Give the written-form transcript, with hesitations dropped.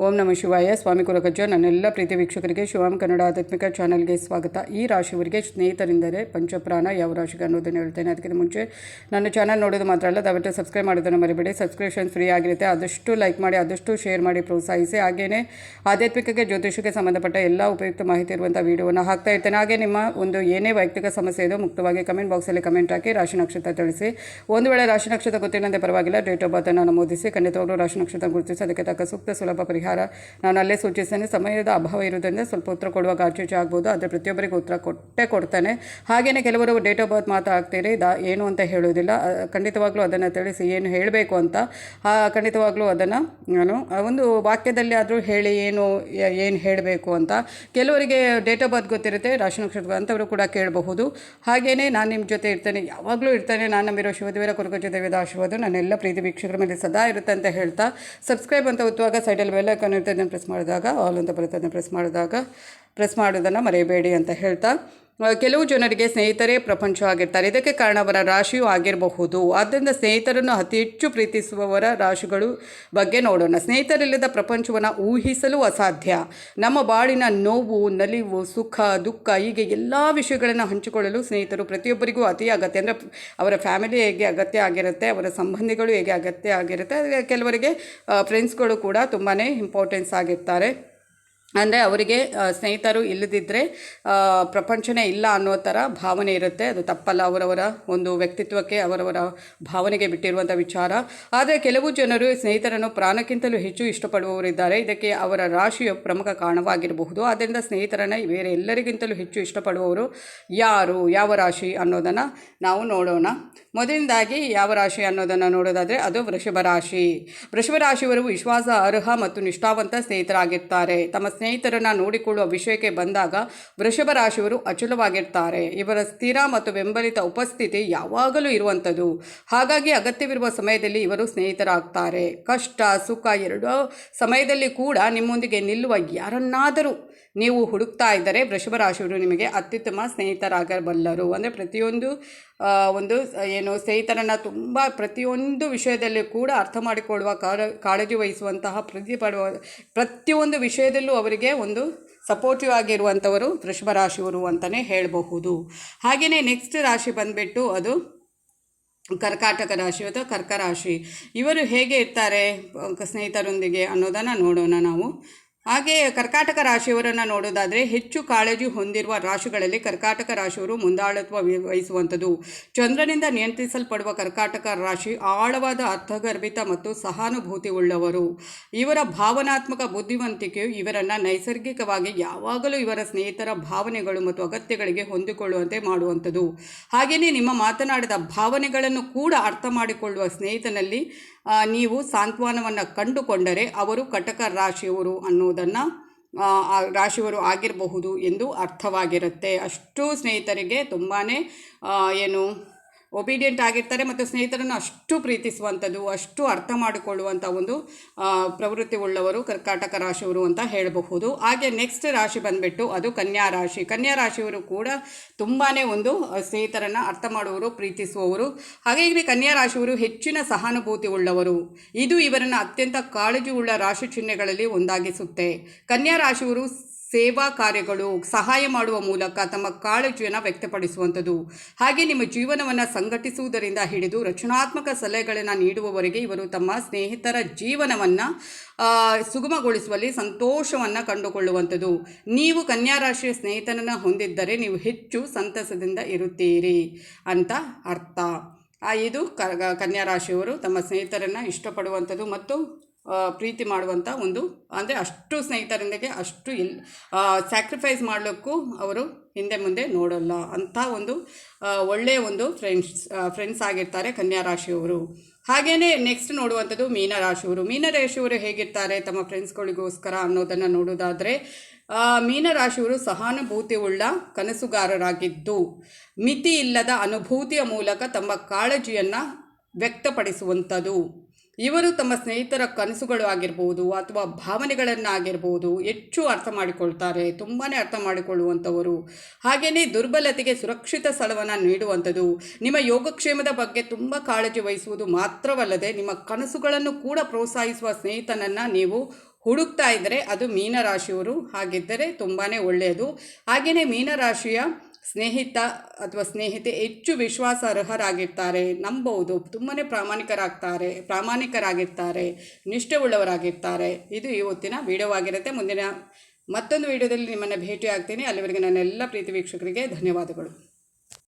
ಓಂ ನಮಃ ಶಿವಾಯ. ಸ್ವಾಮಿ ಕುಲಕಜ್ಜ. ನನ್ನೆಲ್ಲ ಪ್ರೀತಿ ವೀಕ್ಷಕರಿಗೆ ಶಿವಾಂ ಕನ್ನಡ ಆಧ್ಯಾತ್ಮಿಕ ಚಾನಲ್ಗೆ ಸ್ವಾಗತ. ಈ ರಾಶಿಯವರಿಗೆ ಸ್ನೇಹಿತರೆಂದರೆ ಪಂಚಪ್ರಾಣ ಯಾವ ರಾಶಿಗೆ ಅನ್ನೋದನ್ನು ಹೇಳ್ತೇನೆ. ಅದಕ್ಕಿಂತ ಮುಂಚೆ ನನ್ನ ಚಾನಲ್ ನೋಡೋದು ಮಾತ್ರ ಅಲ್ಲ, ದಯವಿಟ್ಟು ಸಬ್ಸ್ಕ್ರೈಬ್ ಮಾಡೋದನ್ನು ಮರಿಬೇಡಿ. ಸಬ್ಸ್ಕ್ರಿಪ್ಷನ್ ಫ್ರೀ ಆಗಿರುತ್ತೆ. ಆದಷ್ಟು ಲೈಕ್ ಮಾಡಿ, ಆದಷ್ಟು ಶೇರ್ ಮಾಡಿ, ಪ್ರೋತ್ಸಾಹಿಸಿ. ಹಾಗೆಯೇ ಆಧ್ಯಾತ್ಮಿಕಕ್ಕೆ, ಜ್ಯೋತಿಷಕ್ಕೆ ಸಂಬಂಧಪಟ್ಟ ಎಲ್ಲ ಉಪಯುಕ್ತ ಮಾಹಿತಿ ಇರುವಂಥ ವೀಡಿಯೋವನ್ನು ಹಾಕ್ತಾ ಇರ್ತೇನೆ. ಹಾಗೆ ನಿಮ್ಮ ಒಂದು ಏನೇ ವೈಯಕ್ತಿಕ ಸಮಸ್ಯೆ ಇದೋ ಮುಕ್ತವಾಗಿ ಕಮೆಂಟ್ ಬಾಕ್ಸಲ್ಲಿ ಕಮೆಂಟ್ ಹಾಕಿ ರಾಶಿ ನಕ್ಷತ್ರ ತಿಳಿಸಿ. ಒಂದು ವೇಳೆ ರಾಶಿ ನಕ್ಷತ್ರ ಗೊತ್ತಿಲ್ಲಂತೆ ಪರವಾಗಿಲ್ಲ, ಡೇಟ್ ಆಫ್ ಬರ್ತನ್ನು ನಮೂದಿಸಿ. ಖಂಡಿತವಾಗ್ಲೂ ರಾಶಿ ನಕ್ಷತ್ರ ಗುರುತಿಸಿ ಅದಕ್ಕೆ ತಕ್ಕ ಸೂಕ್ತ ಸುಲಭ ಪರಿಹಾರ ನಾನು ಅಲ್ಲೇ ಸೂಚಿಸ್ತೇನೆ. ಸಮಯದ ಅಭಾವ ಇರುವುದರಿಂದ ಸ್ವಲ್ಪ ಉತ್ತರ ಕೊಡುವಾಗ ಆಚೆ ಆಗ್ಬೋದು, ಆದರೆ ಪ್ರತಿಯೊಬ್ಬರಿಗೆ ಉತ್ತರ ಕೊಡ್ತಾನೆ. ಹಾಗೆಯೇ ಕೆಲವರು ಡೇಟ್ ಆಫ್ ಬರ್ತ್ ಮಾತಾಡ್ತೀರಿ, ಏನು ಅಂತ ಹೇಳೋದಿಲ್ಲ. ಖಂಡಿತವಾಗ್ಲೂ ಅದನ್ನು ತಿಳಿಸಿ, ಏನು ಹೇಳಬೇಕು ಅಂತ ಖಂಡಿತವಾಗ್ಲೂ ಅದನ್ನು ನಾನು ಒಂದು ವಾಕ್ಯದಲ್ಲಿ ಆದರೂ ಹೇಳಿ ಏನು ಹೇಳಬೇಕು ಅಂತ. ಕೆಲವರಿಗೆ ಡೇಟ್ ಆಫ್ ಬರ್ತ್ ಗೊತ್ತಿರುತ್ತೆ, ರಾಶಿ ನಕ್ಷತ್ರ ಅಂಥವರು ಕೂಡ ಕೇಳಬಹುದು. ಹಾಗೆಯೇ ನಾನು ನಿಮ್ಮ ಜೊತೆ ಇರ್ತೇನೆ, ಯಾವಾಗಲೂ ಇರ್ತೇನೆ. ನಾನು ನಂಬಿರೋ ಶಿವದೇವರ ಕುಲಕಜ್ಜ ದೇವದ ಆಶೀರ್ವಾದ ನನ್ನೆಲ್ಲ ಪ್ರೀತಿ ವೀಕ್ಷಕರ ಮೇಲೆ ಸದಾ ಇರುತ್ತೆ ಅಂತ ಹೇಳ್ತಾ, ಸಬ್ಸ್ಕ್ರೈಬ್ ಅಂತ ಒತ್ತುವಾಗ ಸೈಡಲ್ಲಿ ಬೆಲ್ ಐಕಾನ್ ಇರುತ್ತೆ, ಅದನ್ನು ಪ್ರೆಸ್ ಮಾಡಿದಾಗ ಆಲ್ ಅಂತ ಬರುತ್ತೆ, ಅದನ್ನು ಪ್ರೆಸ್ ಮಾಡೋದನ್ನು ಮರೆಯಬೇಡಿ ಅಂತ ಹೇಳ್ತಾ, ಕೆಲವು ಜನರಿಗೆ ಸ್ನೇಹಿತರೇ ಪ್ರಪಂಚ ಆಗಿರ್ತಾರೆ. ಇದಕ್ಕೆ ಕಾರಣ ಅವರ ರಾಶಿಯೂ ಆಗಿರಬಹುದು. ಆದ್ದರಿಂದ ಸ್ನೇಹಿತರನ್ನು ಅತಿ ಹೆಚ್ಚು ಪ್ರೀತಿಸುವವರ ರಾಶಿಗಳು ಬಗ್ಗೆ ನೋಡೋಣ. ಸ್ನೇಹಿತರಿಲ್ಲದ ಪ್ರಪಂಚವನ್ನು ಊಹಿಸಲು ಅಸಾಧ್ಯ. ನಮ್ಮ ಬಾಳಿನ ನೋವು, ನಲಿವು, ಸುಖ, ದುಃಖ ಹೀಗೆ ಎಲ್ಲ ವಿಷಯಗಳನ್ನು ಹಂಚಿಕೊಳ್ಳಲು ಸ್ನೇಹಿತರು ಪ್ರತಿಯೊಬ್ಬರಿಗೂ ಅತಿ ಅಗತ್ಯ. ಅಂದರೆ ಅವರ ಫ್ಯಾಮಿಲಿ ಹೇಗೆ ಅಗತ್ಯ ಆಗಿರುತ್ತೆ, ಅವರ ಸಂಬಂಧಿಗಳು ಹೇಗೆ ಅಗತ್ಯ ಆಗಿರುತ್ತೆ, ಕೆಲವರಿಗೆ ಫ್ರೆಂಡ್ಸ್ಗಳು ಕೂಡ ತುಂಬಾ ಇಂಪಾರ್ಟೆನ್ಸ್ ಆಗಿರ್ತಾರೆ. ಅಂದರೆ ಅವರಿಗೆ ಸ್ನೇಹಿತರು ಇಲ್ಲದಿದ್ದರೆ ಪ್ರಪಂಚನೇ ಇಲ್ಲ ಅನ್ನೋ ಥರ ಭಾವನೆ ಇರುತ್ತೆ. ಅದು ತಪ್ಪಲ್ಲ, ಅವರವರ ಒಂದು ವ್ಯಕ್ತಿತ್ವಕ್ಕೆ, ಅವರವರ ಭಾವನೆಗೆ ಬಿಟ್ಟಿರುವಂಥ ವಿಚಾರ. ಆದರೆ ಕೆಲವು ಜನರು ಸ್ನೇಹಿತರನ್ನು ಪ್ರಾಣಕ್ಕಿಂತಲೂ ಹೆಚ್ಚು ಇಷ್ಟಪಡುವವರಿದ್ದಾರೆ. ಇದಕ್ಕೆ ಅವರ ರಾಶಿಯ ಪ್ರಮುಖ ಕಾರಣವಾಗಿರಬಹುದು. ಆದ್ದರಿಂದ ಸ್ನೇಹಿತರನ್ನು ಬೇರೆ ಎಲ್ಲರಿಗಿಂತಲೂ ಹೆಚ್ಚು ಇಷ್ಟಪಡುವವರು ಯಾರು, ಯಾವ ರಾಶಿ ಅನ್ನೋದನ್ನು ನಾವು ನೋಡೋಣ. ಮೊದಲನೇದಾಗಿ ಯಾವ ರಾಶಿ ಅನ್ನೋದನ್ನು ನೋಡೋದಾದರೆ ಅದು ವೃಷಭ ರಾಶಿ. ವೃಷಭ ರಾಶಿಯವರು ವಿಶ್ವಾಸ ಅರ್ಹ ಮತ್ತು ನಿಷ್ಠಾವಂತ ಸ್ನೇಹಿತರಾಗಿರ್ತಾರೆ. ತಮ್ಮ ಸ್ನೇಹಿತರನ್ನು ನೋಡಿಕೊಳ್ಳುವ ವಿಷಯಕ್ಕೆ ಬಂದಾಗ ವೃಷಭ ರಾಶಿಯವರು ಅಚಲವಾಗಿರ್ತಾರೆ. ಇವರ ಸ್ಥಿರ ಮತ್ತು ಬೆಂಬಲಿತ ಉಪಸ್ಥಿತಿ ಯಾವಾಗಲೂ ಇರುವಂಥದ್ದು. ಹಾಗಾಗಿ ಅಗತ್ಯವಿರುವ ಸಮಯದಲ್ಲಿ ಇವರು ಸ್ನೇಹಿತರಾಗ್ತಾರೆ. ಕಷ್ಟ ಸುಖ ಎರಡೂ ಸಮಯದಲ್ಲಿ ಕೂಡ ನಿಮ್ಮೊಂದಿಗೆ ನಿಲ್ಲುವ ಯಾರನ್ನಾದರೂ ನೀವು ಹುಡುಕ್ತಾ ಇದ್ದರೆ ವೃಷಭ ರಾಶಿಯವರು ನಿಮಗೆ ಅತ್ಯುತ್ತಮ ಸ್ನೇಹಿತರಾಗಬಲ್ಲರು. ಅಂದರೆ ಪ್ರತಿಯೊಂದು ಸ್ನೇಹಿತರನ್ನು ತುಂಬ ಪ್ರತಿಯೊಂದು ವಿಷಯದಲ್ಲಿ ಕೂಡ ಅರ್ಥ ಮಾಡಿಕೊಳ್ಳುವ, ಕಾಳಜಿ ವಹಿಸುವಂತಹ, ಪ್ರೀತಿಪಡುವ ಪ್ರತಿಯೊಂದು ವಿಷಯದಲ್ಲೂ ಅವರಿಗೆ ಒಂದು ಸಪೋರ್ಟಿವ್ ಆಗಿರುವಂಥವರು ವೃಷಭ ರಾಶಿಯವರು ಅಂತಲೇ ಹೇಳಬಹುದು. ಹಾಗೆಯೇ ನೆಕ್ಸ್ಟ್ ರಾಶಿ ಬಂದುಬಿಟ್ಟು ಅದು ಕರ್ಕಾಟಕ ರಾಶಿ ಅಥವಾ ಕರ್ಕ ರಾಶಿ. ಇವರು ಹೇಗೆ ಇರ್ತಾರೆ ಸ್ನೇಹಿತರೊಂದಿಗೆ ಅನ್ನೋದನ್ನು ನೋಡೋಣ ನಾವು. ಹಾಗೆ ಕರ್ಕಾಟಕ ರಾಶಿಯವರನ್ನು ನೋಡೋದಾದರೆ ಹೆಚ್ಚು ಕಾಳಜಿ ಹೊಂದಿರುವ ರಾಶಿಗಳಲ್ಲಿ ಕರ್ಕಾಟಕ ರಾಶಿಯವರು ಮುಂದಾಳತ್ವ ವಹಿಸುವಂಥದ್ದು. ಚಂದ್ರನಿಂದ ನಿಯಂತ್ರಿಸಲ್ಪಡುವ ಕರ್ಕಾಟಕ ರಾಶಿ ಆಳವಾದ ಅರ್ಥಗರ್ಭಿತ ಮತ್ತು ಸಹಾನುಭೂತಿ ಉಳ್ಳವರು. ಇವರ ಭಾವನಾತ್ಮಕ ಬುದ್ಧಿವಂತಿಕೆಯು ಇವರನ್ನು ನೈಸರ್ಗಿಕವಾಗಿ ಯಾವಾಗಲೂ ಇವರ ಸ್ನೇಹಿತರ ಭಾವನೆಗಳು ಮತ್ತು ಅಗತ್ಯಗಳಿಗೆ ಹೊಂದಿಕೊಳ್ಳುವಂತೆ ಮಾಡುವಂಥದ್ದು. ಹಾಗೆಯೇ ನಿಮ್ಮ ಮಾತನಾಡಿದ ಭಾವನೆಗಳನ್ನು ಕೂಡ ಅರ್ಥ ಮಾಡಿಕೊಳ್ಳುವ ಸ್ನೇಹಿತನಲ್ಲಿ ನೀವು ಸಾಂತ್ವನವನ್ನು ಕಂಡುಕೊಂಡರೆ ಅವರು ಕಟಕ ರಾಶಿಯವರು ಅನ್ನೋದನ್ನು ರಾಶಿಯವರು ಆಗಿರಬಹುದು ಎಂದು ಅರ್ಥವಾಗಿರುತ್ತೆ. ಅಷ್ಟು ಸ್ನೇಹಿತರಿಗೆ ತುಂಬಾ ಒಬಿಡಿಯೆಂಟ್ ಆಗಿರ್ತಾರೆ ಮತ್ತು ಸ್ನೇಹಿತರನ್ನು ಅಷ್ಟು ಪ್ರೀತಿಸುವಂಥದ್ದು, ಅಷ್ಟು ಅರ್ಥ ಮಾಡಿಕೊಳ್ಳುವಂಥ ಒಂದು ಪ್ರವೃತ್ತಿ ಉಳ್ಳವರು ಕರ್ಕಾಟಕ ರಾಶಿಯವರು ಅಂತ ಹೇಳಬಹುದು. ಹಾಗೆ ನೆಕ್ಸ್ಟ್ ರಾಶಿ ಬಂದುಬಿಟ್ಟು ಅದು ಕನ್ಯಾ ರಾಶಿ. ಕನ್ಯಾ ರಾಶಿಯವರು ಕೂಡ ತುಂಬಾ ಒಂದು ಸ್ನೇಹಿತರನ್ನು ಅರ್ಥ ಮಾಡುವವರು, ಪ್ರೀತಿಸುವವರು. ಹಾಗಾಗಿ ಕನ್ಯಾ ರಾಶಿಯವರು ಹೆಚ್ಚಿನ ಸಹಾನುಭೂತಿ ಉಳ್ಳವರು. ಇದು ಇವರನ್ನು ಅತ್ಯಂತ ಕಾಳಜಿ ಉಳ್ಳ ರಾಶಿ ಚಿಹ್ನೆಗಳಲ್ಲಿ ಒಂದಾಗಿಸುತ್ತೆ. ಕನ್ಯಾ ರಾಶಿಯವರು ಸೇವಾ ಕಾರ್ಯಗಳು, ಸಹಾಯ ಮಾಡುವ ಮೂಲಕ ತಮ್ಮ ಕಾಳಜಿಯನ್ನು ವ್ಯಕ್ತಪಡಿಸುವಂಥದ್ದು. ಹಾಗೆ ನಿಮ್ಮ ಜೀವನವನ್ನು ಸಂಘಟಿಸುವುದರಿಂದ ಹಿಡಿದು ರಚನಾತ್ಮಕ ಸಲಹೆಗಳನ್ನು ನೀಡುವವರೆಗೆ ಇವರು ತಮ್ಮ ಸ್ನೇಹಿತರ ಜೀವನವನ್ನು ಸುಗಮಗೊಳಿಸುವಲ್ಲಿ ಸಂತೋಷವನ್ನು ಕಂಡುಕೊಳ್ಳುವಂಥದ್ದು. ನೀವು ಕನ್ಯಾ ರಾಶಿಯ ಸ್ನೇಹಿತನನ್ನು ಹೊಂದಿದ್ದರೆ ನೀವು ಹೆಚ್ಚು ಸಂತಸದಿಂದ ಇರುತ್ತೀರಿ ಅಂತ ಅರ್ಥ. ಇದು ಕನ್ಯಾ ರಾಶಿಯವರು ತಮ್ಮ ಸ್ನೇಹಿತರನ್ನು ಇಷ್ಟಪಡುವಂಥದ್ದು ಮತ್ತು ಪ್ರೀತಿ ಮಾಡುವಂಥ ಒಂದು, ಅಂದರೆ ಅಷ್ಟು ಸ್ನೇಹಿತರೊಂದಿಗೆ ಅಷ್ಟು ಸ್ಯಾಕ್ರಿಫೈಸ್ ಮಾಡಲಿಕ್ಕೂ ಅವರು ಹಿಂದೆ ಮುಂದೆ ನೋಡೋಲ್ಲ ಅಂಥ ಒಂದು ಒಳ್ಳೆಯ ಒಂದು ಫ್ರೆಂಡ್ಸ್ ಆಗಿರ್ತಾರೆ ಕನ್ಯಾ ರಾಶಿಯವರು. ಹಾಗೆಯೇ ನೆಕ್ಸ್ಟ್ ನೋಡುವಂಥದ್ದು ಮೀನರಾಶಿಯವರು. ಮೀನರಾಶಿಯವರು ಹೇಗಿರ್ತಾರೆ ತಮ್ಮ ಫ್ರೆಂಡ್ಸ್ಗಳಿಗೋಸ್ಕರ ಅನ್ನೋದನ್ನು ನೋಡೋದಾದರೆ, ಮೀನರಾಶಿಯವರು ಸಹಾನುಭೂತಿ ಉಳ್ಳ ಕನಸುಗಾರರಾಗಿದ್ದು ಮಿತಿ ಇಲ್ಲದ ಅನುಭೂತಿಯ ಮೂಲಕ ತಮ್ಮ ಕಾಳಜಿಯನ್ನು ವ್ಯಕ್ತಪಡಿಸುವಂಥದ್ದು. ಇವರು ತಮ್ಮ ಸ್ನೇಹಿತರ ಕನಸುಗಳು ಆಗಿರ್ಬೋದು ಅಥವಾ ಭಾವನೆಗಳನ್ನಾಗಿರ್ಬೋದು ಹೆಚ್ಚು ಅರ್ಥ ಮಾಡಿಕೊಳ್ತಾರೆ, ತುಂಬಾ ಅರ್ಥ ಮಾಡಿಕೊಳ್ಳುವಂಥವರು. ಹಾಗೆಯೇ ದುರ್ಬಲತೆಗೆ ಸುರಕ್ಷಿತ ಸ್ಥಳವನ್ನು ನೀಡುವಂಥದ್ದು. ನಿಮ್ಮ ಯೋಗಕ್ಷೇಮದ ಬಗ್ಗೆ ತುಂಬ ಕಾಳಜಿ ವಹಿಸುವುದು ಮಾತ್ರವಲ್ಲದೆ ನಿಮ್ಮ ಕನಸುಗಳನ್ನು ಕೂಡ ಪ್ರೋತ್ಸಾಹಿಸುವ ಸ್ನೇಹಿತನನ್ನು ನೀವು ಹುಡುಕ್ತಾ ಇದ್ದರೆ ಅದು ಮೀನರಾಶಿಯವರು ಆಗಿದ್ದರೆ ತುಂಬಾ ಒಳ್ಳೆಯದು. ಹಾಗೆಯೇ ಮೀನರಾಶಿಯ ಸ್ನೇಹಿತ ಅಥವಾ ಸ್ನೇಹಿತೆ ಹೆಚ್ಚು ವಿಶ್ವಾಸಾರ್ಹರಾಗಿರ್ತಾರೆ, ನಂಬಬಹುದು, ತುಂಬಾ ಪ್ರಾಮಾಣಿಕರಾಗಿರ್ತಾರೆ, ನಿಷ್ಠೆಯುಳ್ಳವರಾಗಿರ್ತಾರೆ. ಇದು ಇವತ್ತಿನ ವಿಡಿಯೋವಾಗಿರುತ್ತೆ. ಮುಂದಿನ ಮತ್ತೊಂದು ವಿಡಿಯೋದಲ್ಲಿ ನಿಮ್ಮನ್ನು ಭೇಟಿ ಆಗ್ತೀನಿ. ಅಲ್ಲಿವರೆಗೆ ನನ್ನೆಲ್ಲ ಪ್ರೀತಿ ವೀಕ್ಷಕರಿಗೆ ಧನ್ಯವಾದಗಳು.